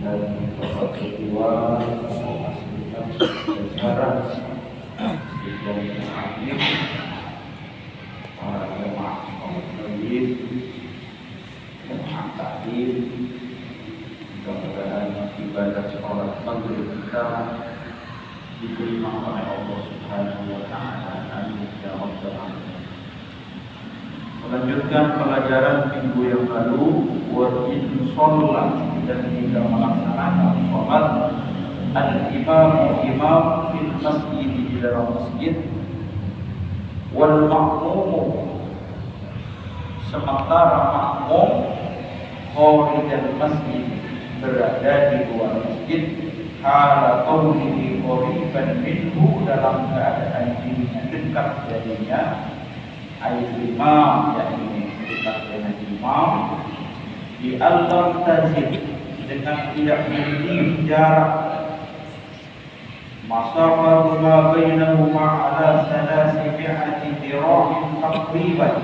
dan Bapak Ketua Fasilitas Sejarah Sidang Akhir, para jemaah Maulid, jemaah taklim, mudah-mudahan ibadah sholat maghrib kita diterima oleh Allah Subhanahu wa Ta'ala. Amin ya rabbal alamin. Melanjutkan pelajaran minggu yang lalu, wa in sholat, dan jika melaksanakan sholat al-imam fil masjid, di dalam masjid, wal ma'mum, sementara makmum kharijan masjid, berada di luar masjid, hala qawlihi qariban minhu, dalam keadaan dirinya dekat darinya, ayat imam, yakni dekat dengan imam, di al-lam tazid, dengan tidak memiliki jarak, masafatu ma bainahuma ala salasimi'ati dira'in taqriban,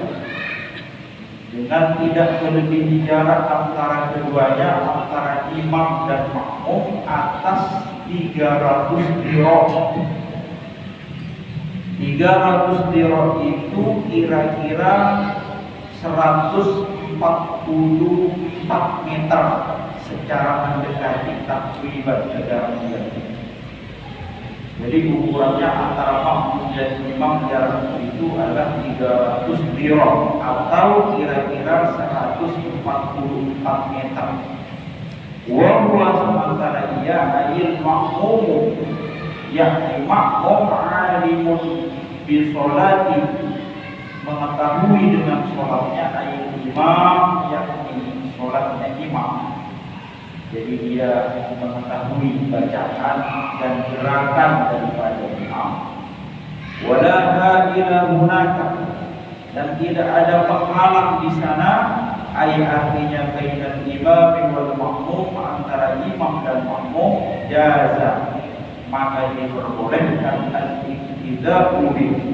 dengan tidak melebihi jarak antara keduanya, antara imam dan makmum, atas 300 dirah. 300 dirah itu kira-kira 144 meter secara mendekati, takriban secara mendekati. Jadi ukurannya antara makmum dan imam jarak itu adalah 300 dirah atau kira-kira 144 meter. Wa huwa, sementara ia ayil makmum, yakni makmum, alimun bi sholati, mengetahui dengan sholatnya, ayil imam, yakni sholatnya imam. Jadi dia mengetahui bacaan dan gerakan daripada imam. Wala ha'ila hunaka, dan tidak ada penghalang di sana, ay artinya bainal imam wal makmum, antara imam dan makmum, jaza, maka diperbolehkan al-iktida'u bihi,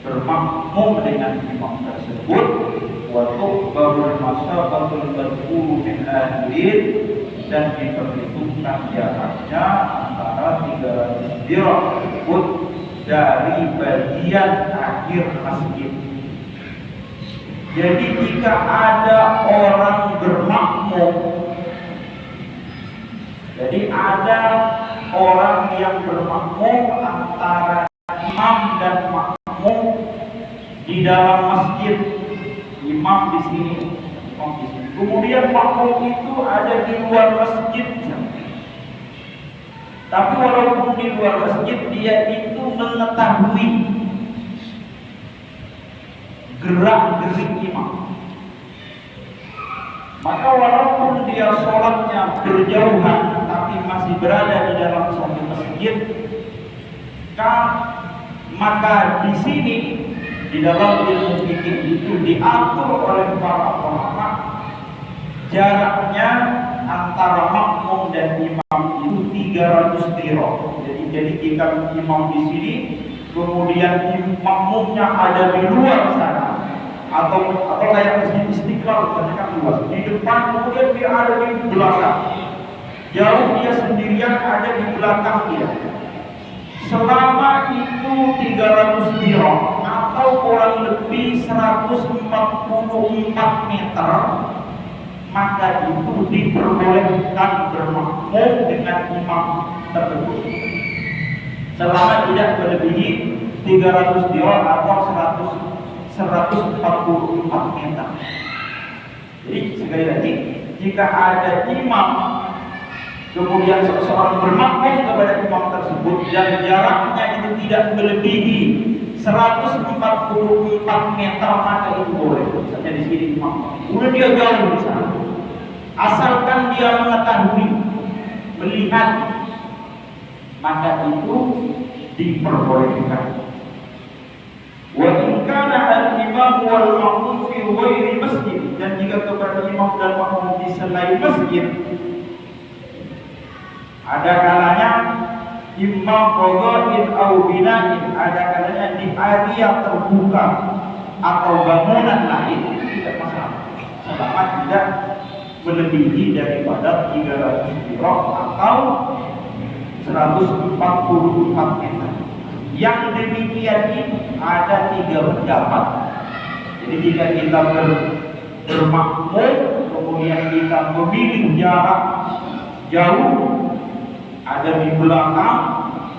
bermakmum dengan imam tersebut, wa tuqbalul masafatul madhkuru min ahlil, dan diperhitungkan jaraknya antara 300 dirah tersebut dari bagian akhir masjid. Jadi jika ada orang bermakmum, jadi ada orang yang bermakmum antara imam dan makmum di dalam masjid, imam di sini, kemudian makmum itu ada di luar masjid. Tapi walaupun di luar masjid, dia itu mengetahui gerak-gerik imam. Maka walaupun dia sholatnya berjauhan, tapi masih berada di dalam satu masjid, maka di sini, di dalam ilmu fikih itu diatur oleh para ulama, jaraknya antara makmum dan imam itu 300 dirah. Jadi jika imam di sini, kemudian makmumnya ada di luar sana, atau kayak masjid Istiqlal, kan luas, di depan, kemudian dia ada di belakang, jauh dia sendirian ada di belakang dia. Selama itu 300 dirah atau kurang lebih 144 meter, maka itu diperbolehkan bermakmum dengan imam tersebut, selama tidak melebihi 300 dirah atau 144 meter. Jadi sekali lagi, jika ada imam kemudian seseorang bermakmum kepada imam tersebut dan jaraknya itu tidak melebihi 144 meter, maka itu boleh. Misalnya di sini imam, kemudian dia jauh di sana, asalkan dia mengetahui, melihat, maka itu diperbolehkan. Wa in kana al-imam wal ma'mum fi ghairi masjid, dan jika kepada imam dan makmum di selain masjid, ada kalanya imam qada'in au bina'in, ada kalanya di area terbuka atau bangunan lain, tidak masalah selama tidak melebihi daripada 300 dirham atau 144 meter. Yang demikian ini ada 3 pendapat. Jadi jika kita bermakmum, kemudian kita memilih jarak jauh, ada di belakang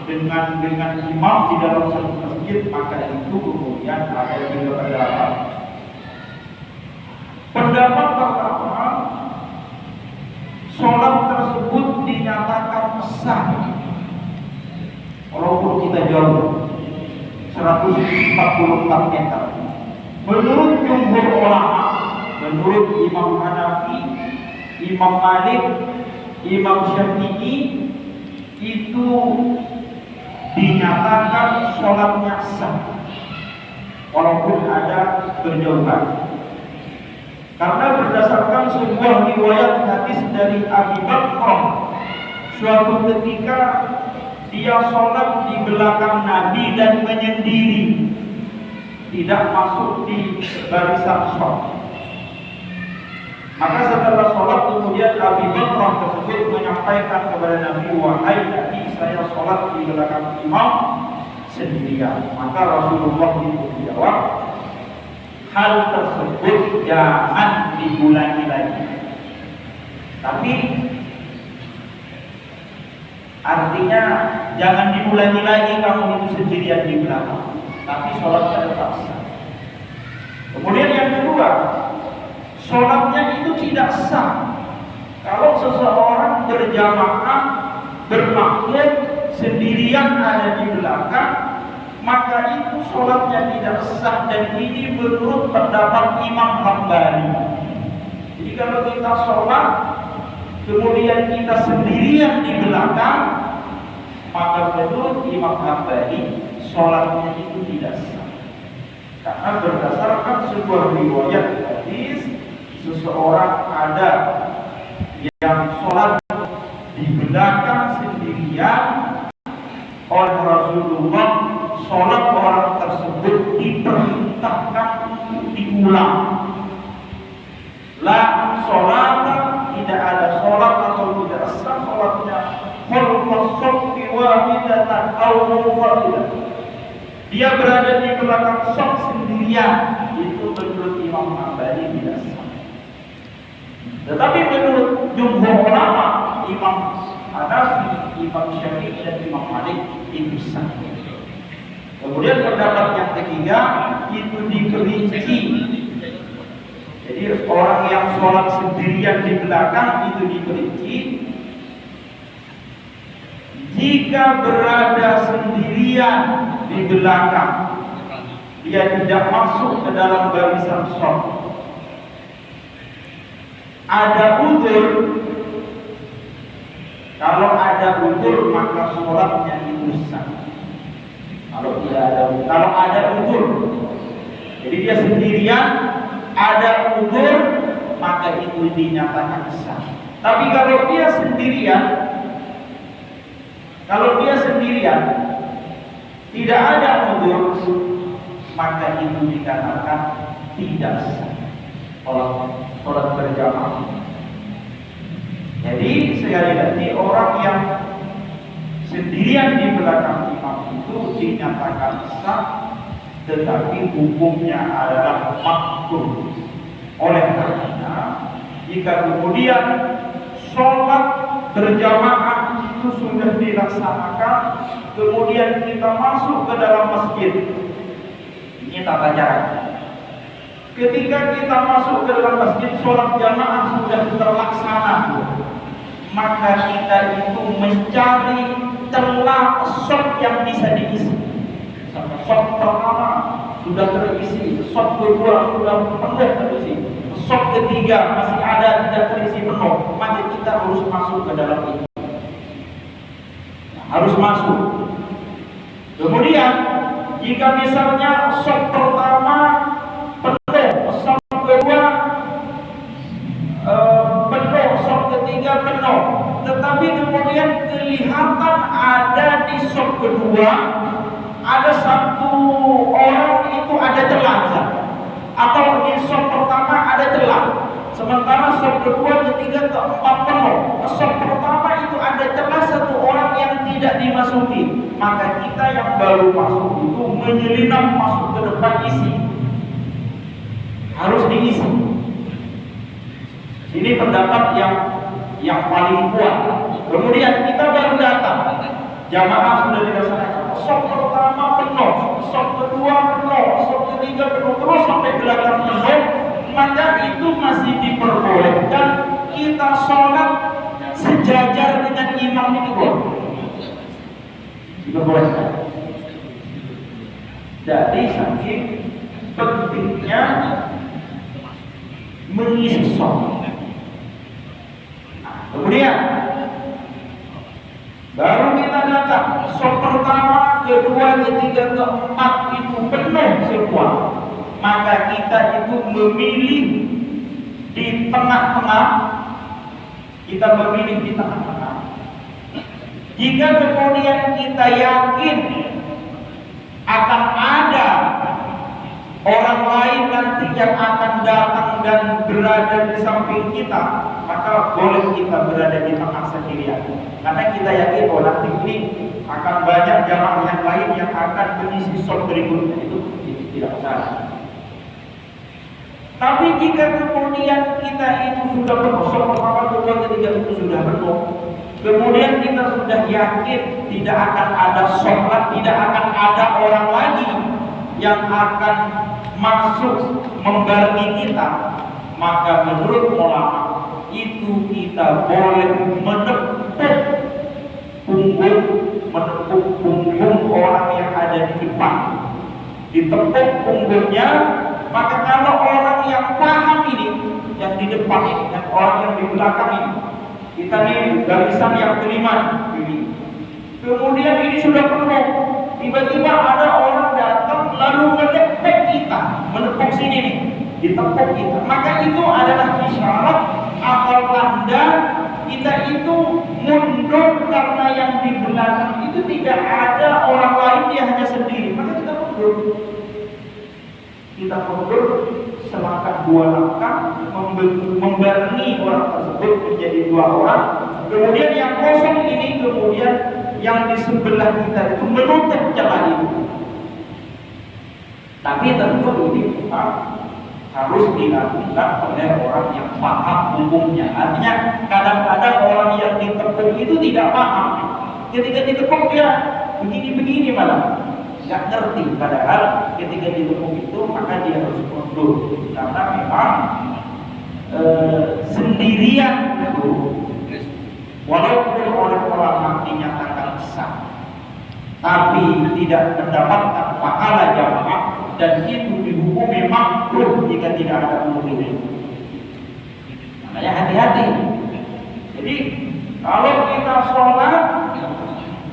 dengan imam di dalam satu masjid, maka itu kemudian ada 3 pendapat. Pendapat pertama, sholat tersebut dinyatakan sah walaupun kita jauh 144 meter. Menurut jumhur ulama, menurut Imam Hanafi, Imam Malik, Imam Syafi'i, itu dinyatakan sholatnya sah walaupun ada berjauhan. Karena berdasarkan sebuah riwayat hadis dari Abi Bakrah, suatu ketika dia sholat di belakang Nabi dan menyendiri, tidak masuk di barisan shaf. Maka setelah sholat kemudian Abi Bakrah tersebut menyampaikan kepada Nabi, wahai Nabi, saya sholat di belakang imam sendirian. Maka Rasulullah itu menjawab, hal tersebut jangan diulangi lagi. Tapi artinya jangan diulangi lagi kamu itu sendirian di belakang, tapi sholatnya tetap sah. Kemudian yang kedua, sholatnya itu tidak sah kalau seseorang berjamaah bermakmum sendirian ada di belakang, maka itu sholatnya tidak sah. Dan ini menurut pendapat Imam Hambali. Jadi kalau kita sholat kemudian kita sendirian di belakang, maka menurut Imam Hambali sholatnya itu tidak sah. Karena berdasarkan sebuah riwayat hadis, seseorang ada yang sholat di belakang sendirian oleh Rasulullah, sholat orang tersebut diperintahkan untuk diulang. La sholat, tidak ada sholat atau tidak sah sholatnya khalfas shaffi wahidatan aw munfaridan. Dia berada di belakang shaf sendirian, itu menurut Imam Hambali tidak sah. Tetapi menurut jumhur ulama, Imam Hanafi, Imam Syafi'i dan Imam Malik itu sah. Kemudian pendapat yang ketiga itu diperinci. Jadi orang yang sholat sendirian di belakang itu diperinci. Jika berada sendirian di belakang, dia tidak masuk ke dalam barisan shaf, ada udzur. Kalau ada udzur maka sholatnya itu sah. Kalau ada udzur, jadi dia sendirian, ada udzur, maka itu dinyatakan sah. Tapi kalau dia sendirian, tidak ada udzur, maka itu dikatakan tidak sah sholat berjamaah. Jadi sekali lagi, orang yang sendirian di belakang imam itu dinyatakan sah, tetapi hukumnya adalah makruh. Oleh karena jika kemudian sholat berjamaah itu sudah dilaksanakan, kemudian kita masuk ke dalam masjid, ini tata caranya. Ketika kita masuk ke dalam masjid, sholat jamaah sudah terlaksana, maka kita itu mencari celah shaf yang bisa diisi. Shaf pertama sudah terisi, shaf kedua sudah penuh terisi, shaf ketiga masih ada tidak terisi penuh, maka kita harus masuk ke dalam itu. Harus masuk. Kemudian jika misalnya shaf pertama penuh, shaf kedua penuh, shaf ketiga penuh, tetapi kemudian kelihatan ada di shaf kedua ada satu orang itu ada celah, atau di shaf pertama ada celah, sementara sop kedua, ketiga, keempat penuh. Sop pertama itu ada celah satu orang yang tidak dimasuki, maka kita yang baru masuk itu menyelinap masuk ke depan isi, harus diisi. Ini pendapat yang paling kuat. Kemudian kita baru datang, jamaah sudah dilaksanakan. Sop pertama penuh, sop kedua penuh, sop ketiga penuh, terus sampai belakang penuh, maka itu masih diperbolehkan kita sholat sejajar dengan imam itu, diperbolehkan. Jadi saking pentingnya mengisi sholat. Kemudian baru kita datang, sop pertama, kedua, ketiga, keempat itu penuh semua, maka kita itu memilih di tengah-tengah. Kita memilih di tengah-tengah. Jika kemudian kita yakin akan ada orang lain nanti yang akan datang dan berada di samping kita, maka boleh kita berada di tengah sendirian. Karena kita yakin bahwa nanti ini akan banyak jamaah yang lain yang akan mengisi sop berikutnya, itu tidak salah. Tapi jika kemudian kita itu sudah penuh, sop pertama, kedua, ketiga itu sudah penuh, kemudian kita sudah yakin tidak akan ada sholat, tidak akan ada orang lagi yang akan masuk membarengi kita, maka menurut ulama itu kita boleh menepuk punggung orang yang ada di depan, ditepuk punggungnya. Maka kalau orang yang paham ini, yang di depan ini, dan orang yang di belakang ini, kita nih barisan yang kelima ini, kemudian ini sudah penuh, tiba-tiba ada orang datang lalu menepuk kita, menepuk sini nih, ditepuk kita, maka itu adalah isyarat atau tanda kita itu mundur, karena yang di belakang itu tidak ada orang lain, dia hanya sendiri, maka kita mundur. Kita mundur selangkah dua langkah, membarengi orang tersebut menjadi dua orang. Kemudian yang kosong ini, kemudian yang di sebelah kita itu menutup celah itu. Tapi tentu ini harus dilakukan oleh orang yang paham hukumnya. Artinya kadang-kadang orang yang ditepuk itu tidak paham. Ketika ditepuk dia begini-begini malah nggak ngerti, padahal ketika ditepuk itu maka dia harus mundur, karena memang sendirian itu walaupun oleh ulama dinyatakan sah, tapi tidak mendapatkan pahala jamaah, dan itu dihukumi makruh jika tidak ada mundur. Makanya hati-hati. Jadi kalau kita sholat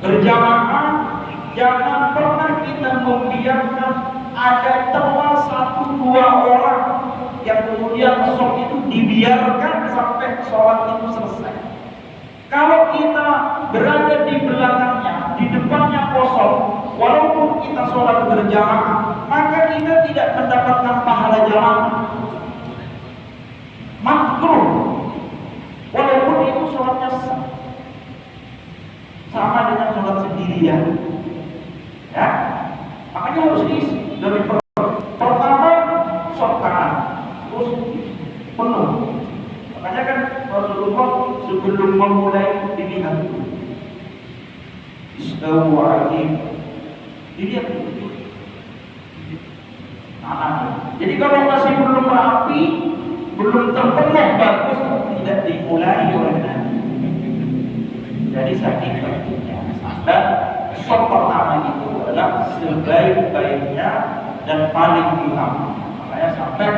berjamaah, jangan pernah kita membiarkan ada celah satu dua orang yang kemudian sop itu dibiarkan sampai sholat itu selesai. Kalau kita berada di belakangnya, di depannya kosong, walaupun kita sholat berjamaah, maka kita tidak mendapatkan pahala jamaah. Makruh, walaupun itu sholatnya sama dengan sholat sendirian. Ya, makanya harus diisi dari pertama sop kanan, terus penuh. Makanya kan Rasulullah sebelum memulai dilihat dulu, istawu alaihi, dilihat dulu. Jadi kalau masih belum rapi, belum terpenuh bagus, tidak dimulai oleh Nabi. Jadi saking pentingnya. Dan sop pertama itu adalah sebaik-baiknya dan paling utama. Makanya sampai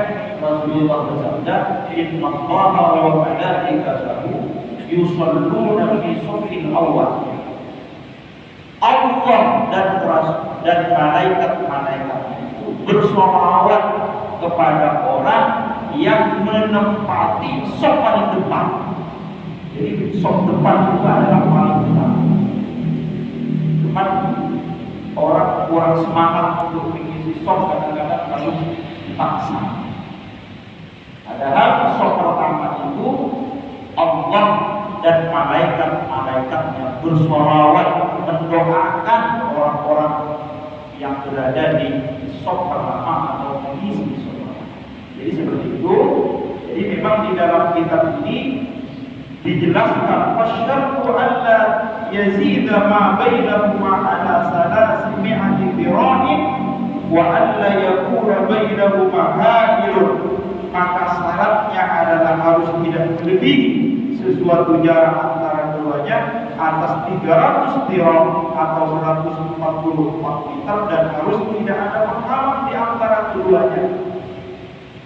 Rasulullah bersabda, Innallaha wa malaikatahu yusholluna fi shofil awal. Allah dan malaikat-malaikat itu bersolawat kepada orang yang menempati sop paling depan. Jadi sop depan itu adalah paling utama. Cuman orang kurang semangat untuk mengisi sop, kadang-kadang harus dipaksa. Padahal sop pertama Allah dan malaikat-malaikatnya bersolawat mendoakan orang-orang yang berada di saf pertama atau mengisi sholat. Jadi seperti itu. Jadi memang di dalam kitab ini dijelaskan fasyartu alla yazida ma bainahuma ala salasi mi'ati dirahim wa alla yakuna bainahuma hailun. Maka syaratnya adalah harus tidak melebihi sesuatu jarak antara keduanya atas 300 dirham atau 144 meter dan harus tidak ada penghalang di antara keduanya.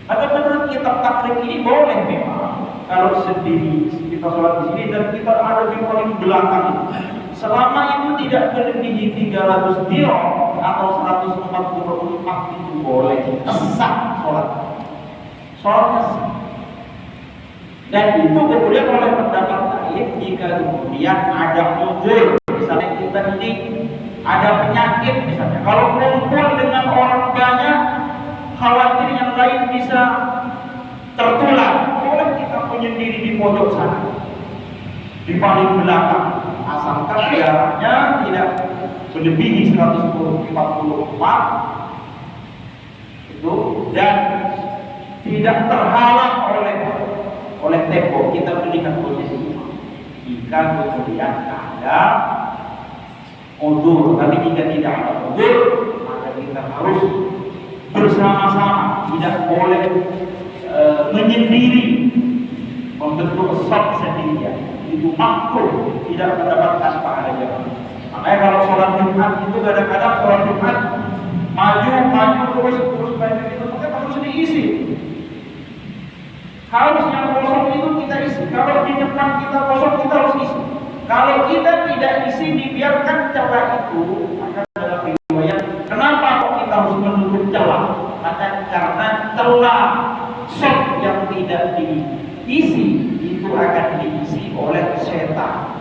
Maka menurut kitab takrib ini boleh memang kalau sendiri kita sholat di sini dan kita ada di paling belakang, selama itu tidak melebihi 300 dirham atau 144 itu boleh, sah sholat. Sholatnya sah. Dan itu kemudian oleh pendapat lain jika kemudian ada uzur, misalnya kita ini ada penyakit misalnya, kalau kumpul dengan orang banyak khawatir yang lain bisa tertular, boleh kita menyendiri di pojok sana, di paling belakang, asalkan jaraknya tidak melebihi 144 itu dan tidak terhalang oleh tembok. Kita melihat posisi jika kemudian ada udzur, tapi jika tidak ada udzur maka kita harus bersama-sama, tidak boleh menyendiri membentuk shaf sendirian, itu makruh, tidak mendapatkan pahala. Makanya kalau sholat Jumat itu kadang-kadang sholat Jumat maju terus banyak itu, maka harus diisi. Harus yang kosong itu kita isi. Kalau di depan kita kosong, kita harus isi. Kalau kita tidak isi, dibiarkan celah itu, maka dalam riwayat, kenapa kok kita harus menutup celah? Maka karena celah shaf yang tidak diisi itu akan diisi oleh setan.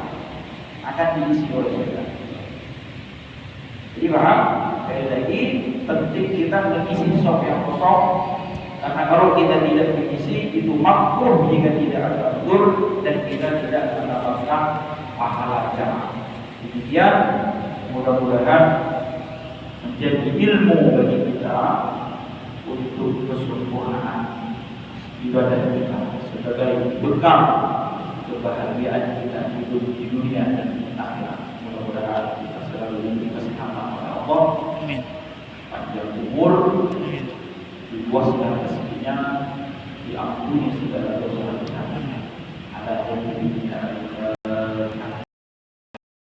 Jadi paham? Sekali lagi, penting kita mengisi shaf yang kosong. Karena kalau kita tidak mengisi itu makruh jika tidak ada udzur dan kita tidak mendapatkan pahala jamaah. Demikian mudah-mudahan menjadi ilmu bagi kita untuk kesempurnaan ibadah kita sebagai bekal kebahagiaan kita hidup di dunia dan di akhirat. Mudah-mudahan kita selalu diberi kesehatan oleh Allah, panjang umur, luaskan rezekinya, diampuni segala dosa kita. Ada yang